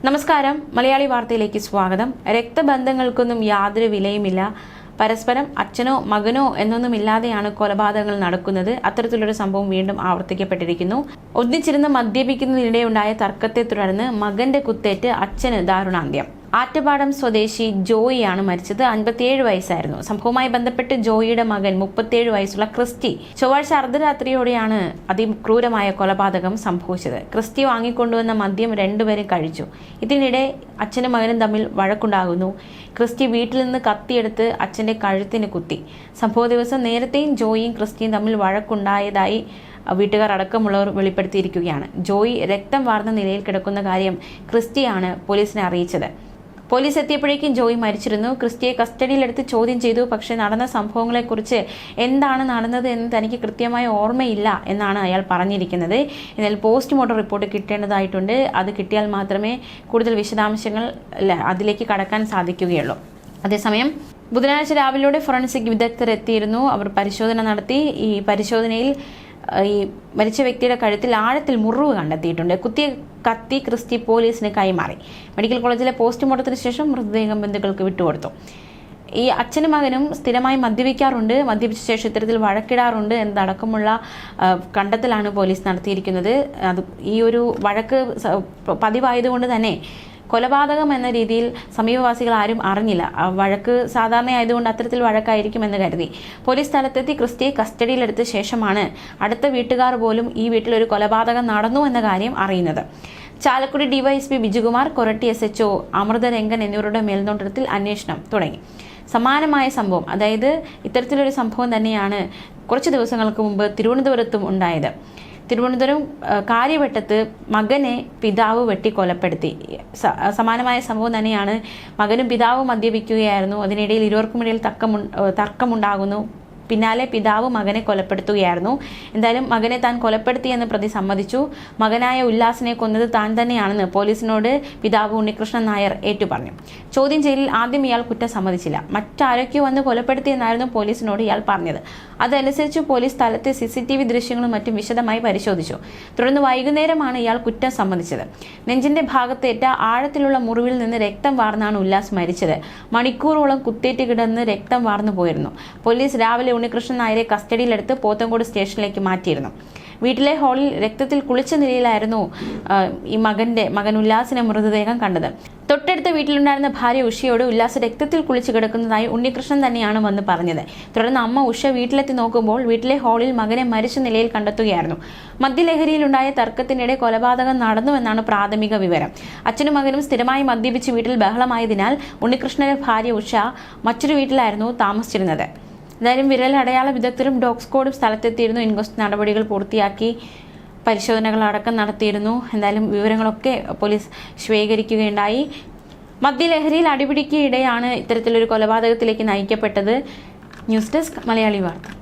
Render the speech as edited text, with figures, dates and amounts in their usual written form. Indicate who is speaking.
Speaker 1: നമസ്കാരം, മലയാളി വാർത്തയിലേക്ക് സ്വാഗതം. രക്തബന്ധങ്ങൾക്കൊന്നും യാതൊരു വിലയുമില്ല. പരസ്പരം അച്ഛനോ മകനോ എന്നൊന്നുമില്ലാതെയാണ് കൊലപാതകങ്ങൾ നടക്കുന്നത്. അത്തരത്തിലൊരു സംഭവം വീണ്ടും ആവർത്തിക്കപ്പെട്ടിരിക്കുന്നു. ഒന്നിച്ചിരുന്ന് മദ്യപിക്കുന്നതിനിടെ ഉണ്ടായ തർക്കത്തെ തുടർന്ന് മകന്റെ കുത്തേറ്റ് അച്ഛന് ദാരുണാന്ത്യം. ആറ്റുപാടം സ്വദേശി ജോയിയാണ് മരിച്ചത്. 57 വയസ്സായിരുന്നു. സംഭവവുമായി ബന്ധപ്പെട്ട് ജോയിയുടെ മകൻ 37 വയസ്സുള്ള ക്രിസ്റ്റി ചൊവ്വാഴ്ച അർദ്ധരാത്രിയോടെയാണ് അതിക്രൂരമായ കൊലപാതകം സംഭവിച്ചത്. ക്രിസ്റ്റി വാങ്ങിക്കൊണ്ടുവന്ന മദ്യം രണ്ടുപേരും കഴിച്ചു. ഇതിനിടെ അച്ഛനും മകനും തമ്മിൽ വഴക്കുണ്ടാകുന്നു. ക്രിസ്റ്റി വീട്ടിൽ നിന്ന് കത്തിയെടുത്ത് അച്ഛന്റെ കഴുത്തിന് കുത്തി. സംഭവ ദിവസം നേരത്തെയും ജോയിയും ക്രിസ്റ്റിയും തമ്മിൽ വഴക്കുണ്ടായതായി വീട്ടുകാർ അടക്കമുള്ളവർ വെളിപ്പെടുത്തിയിരിക്കുകയാണ്. ജോയി രക്തം വാർന്ന നിലയിൽ കിടക്കുന്ന കാര്യം ക്രിസ്റ്റിയാണ് പോലീസിനെ അറിയിച്ചത്. പോലീസ് എത്തിയപ്പോഴേക്കും ജോയി മരിച്ചിരുന്നു. ക്രിസ്റ്റിയെ കസ്റ്റഡിയിലെടുത്ത് ചോദ്യം ചെയ്തു. പക്ഷേ നടന്ന സംഭവങ്ങളെക്കുറിച്ച് എന്താണ് നടന്നത് എന്ന് തനിക്ക് കൃത്യമായ ഓർമ്മയില്ല എന്നാണ് അയാൾ പറഞ്ഞിരിക്കുന്നത്. എന്നാൽ പോസ്റ്റ്മോർട്ടം റിപ്പോർട്ട് കിട്ടേണ്ടതായിട്ടുണ്ട്. അത് കിട്ടിയാൽ മാത്രമേ കൂടുതൽ വിശദാംശങ്ങൾ അതിലേക്ക് കടക്കാൻ സാധിക്കുകയുള്ളൂ. അതേസമയം ബുധനാഴ്ച രാവിലെയോടെ ഫോറൻസിക് വിദഗ്ധർ എത്തിയിരുന്നു. അവർ പരിശോധന നടത്തി. ഈ പരിശോധനയിൽ ഈ മരിച്ച വ്യക്തിയുടെ കഴുത്തിൽ ആഴത്തിൽ മുറിവ് കണ്ടെത്തിയിട്ടുണ്ട്. കുത്തിയ കത്തി ക്രിസ്റ്റി പോലീസിന് കൈമാറി. മെഡിക്കൽ കോളേജിലെ പോസ്റ്റ്മോർട്ടത്തിന് ശേഷം മൃതദേഹം ബന്ധുക്കൾക്ക് വിട്ടുകൊടുത്തു. ഈ അച്ഛനും മകനും സ്ഥിരമായി മദ്യപിക്കാറുണ്ട്, മദ്യപിച്ച ശേഷം ഇത്തരത്തിൽ വഴക്കിടാറുണ്ട് എന്നതടക്കമുള്ള കണ്ടെത്തലാണ് പോലീസ് നടത്തിയിരിക്കുന്നത്. അത് ഈ ഒരു വഴക്ക് പതിവായതുകൊണ്ട് തന്നെ കൊലപാതകം എന്ന രീതിയിൽ സമീപവാസികൾ ആരും അറിഞ്ഞില്ല. വഴക്ക് സാധാരണയായതുകൊണ്ട് അത്തരത്തിൽ വഴക്കായിരിക്കും എന്ന് കരുതി. പോലീസ് സ്ഥലത്തെത്തി ക്രിസ്റ്റിയെ കസ്റ്റഡിയിലെടുത്ത ശേഷമാണ് അടുത്ത വീട്ടുകാർ പോലും ഈ വീട്ടിൽ ഒരു കൊലപാതകം നടന്നു എന്ന കാര്യം അറിയുന്നത്. ചാലക്കുടി ഡിവൈഎസ്പി ബിജുകുമാർ, കൊരട്ടി SHO അമൃതരംഗൻ എന്നിവരുടെ മേൽനോട്ടത്തിൽ അന്വേഷണം തുടങ്ങി. സമാനമായ സംഭവം, അതായത് ഇത്തരത്തിലൊരു സംഭവം തന്നെയാണ് കുറച്ച് ദിവസങ്ങൾക്ക് മുമ്പ് തിരുവനന്തപുരത്തും ഉണ്ടായത്. തിരുവനന്തപുരം കാര്യവട്ടത്ത് മകനെ പിതാവ് വെട്ടി കൊലപ്പെടുത്തി. സമാനമായ സംഭവം തന്നെയാണ്. മകനും പിതാവും മദ്യപിക്കുകയായിരുന്നു. അതിനിടയിൽ ഇരുവർക്കുമിടയിൽ തർക്കമുണ്ടാകുന്നു. പിന്നാലെ പിതാവ് മകനെ കൊലപ്പെടുത്തുകയായിരുന്നു. എന്തായാലും മകനെ താൻ കൊലപ്പെടുത്തിയെന്ന് പ്രതി സമ്മതിച്ചു. മകനായ ഉല്ലാസിനെ കൊന്നത് താൻ തന്നെയാണെന്ന് പോലീസിനോട് പിതാവ് ഉണ്ണികൃഷ്ണൻ നായർ ഏറ്റുപറഞ്ഞു. ചോദ്യം ചെയ്യലിൽ ആദ്യം ഇയാൾ കുറ്റം സമ്മതിച്ചില്ല. മറ്റാരൊക്കെയോ വന്ന് കൊലപ്പെടുത്തിയെന്നായിരുന്നു പോലീസിനോട് ഇയാൾ പറഞ്ഞത്. അതനുസരിച്ച് പോലീസ് സ്ഥലത്തെ CCTV ദൃശ്യങ്ങളും മറ്റും വിശദമായി പരിശോധിച്ചു. തുടർന്ന് വൈകുന്നേരമാണ് ഇയാൾ കുറ്റം സമ്മതിച്ചത്. നെഞ്ചിന്റെ ഭാഗത്തേറ്റ ആഴത്തിലുള്ള മുറിവിൽ നിന്ന് രക്തം വാർന്നാണ് ഉല്ലാസ് മരിച്ചത്. മണിക്കൂറോളം കുത്തേറ്റ് കിടന്ന് രക്തം വാർന്നു പോയിരുന്നു. പോലീസ് രാവിലെ ഉണ്ണികൃഷ്ണൻ നായരെ കസ്റ്റഡിയിലെടുത്ത് പോത്തങ്കോട് സ്റ്റേഷനിലേക്ക് മാറ്റിയിരുന്നു. വീട്ടിലെ ഹാളിൽ രക്തത്തിൽ കുളിച്ച നിലയിലായിരുന്നു ഈ മകൻ ഉല്ലാസിന്റെ മൃതദേഹം കണ്ടത്. തൊട്ടടുത്ത വീട്ടിലുണ്ടായിരുന്ന ഭാര്യ ഉഷയോട് ഉല്ലാസ് രക്തത്തിൽ കുളിച്ച് കിടക്കുന്നതായി ഉണ്ണികൃഷ്ണൻ തന്നെയാണ് വന്ന് പറഞ്ഞത്. തുടർന്ന് അമ്മ ഉഷ വീട്ടിലെത്തി നോക്കുമ്പോൾ വീട്ടിലെ ഹാളിൽ മകനെ മരിച്ച നിലയിൽ കണ്ടെത്തുകയായിരുന്നു. മദ്യലഹരിയിലുണ്ടായ തർക്കത്തിനിടെ കൊലപാതകം നടന്നുവെന്നാണ് പ്രാഥമിക വിവരം. അച്ഛനും മകനും സ്ഥിരമായി മദ്യപിച്ച് വീട്ടിൽ ബഹളമായതിനാൽ ഉണ്ണികൃഷ്ണന്റെ ഭാര്യ ഉഷ മറ്റൊരു വീട്ടിലായിരുന്നു താമസിച്ചിരുന്നത്. എന്തായാലും വിരലടയാള വിദഗ്ധരും ഡോഗ് സ്ക്വാഡും സ്ഥലത്തെത്തിയിരുന്നു. ഇൻക്വസ്റ്റ് നടപടികൾ പൂർത്തിയാക്കി പരിശോധനകൾ അടക്കം നടത്തിയിരുന്നു. എന്തായാലും വിവരങ്ങളൊക്കെ പോലീസ് ശേഖരിക്കുകയുണ്ടായി. മദ്യലഹരിയിൽ അടിപിടിക്കിടെയാണ് ഇത്തരത്തിലൊരു കൊലപാതകത്തിലേക്ക് നയിക്കപ്പെട്ടത്. ന്യൂസ് ഡെസ്ക് മലയാളി വാർത്ത.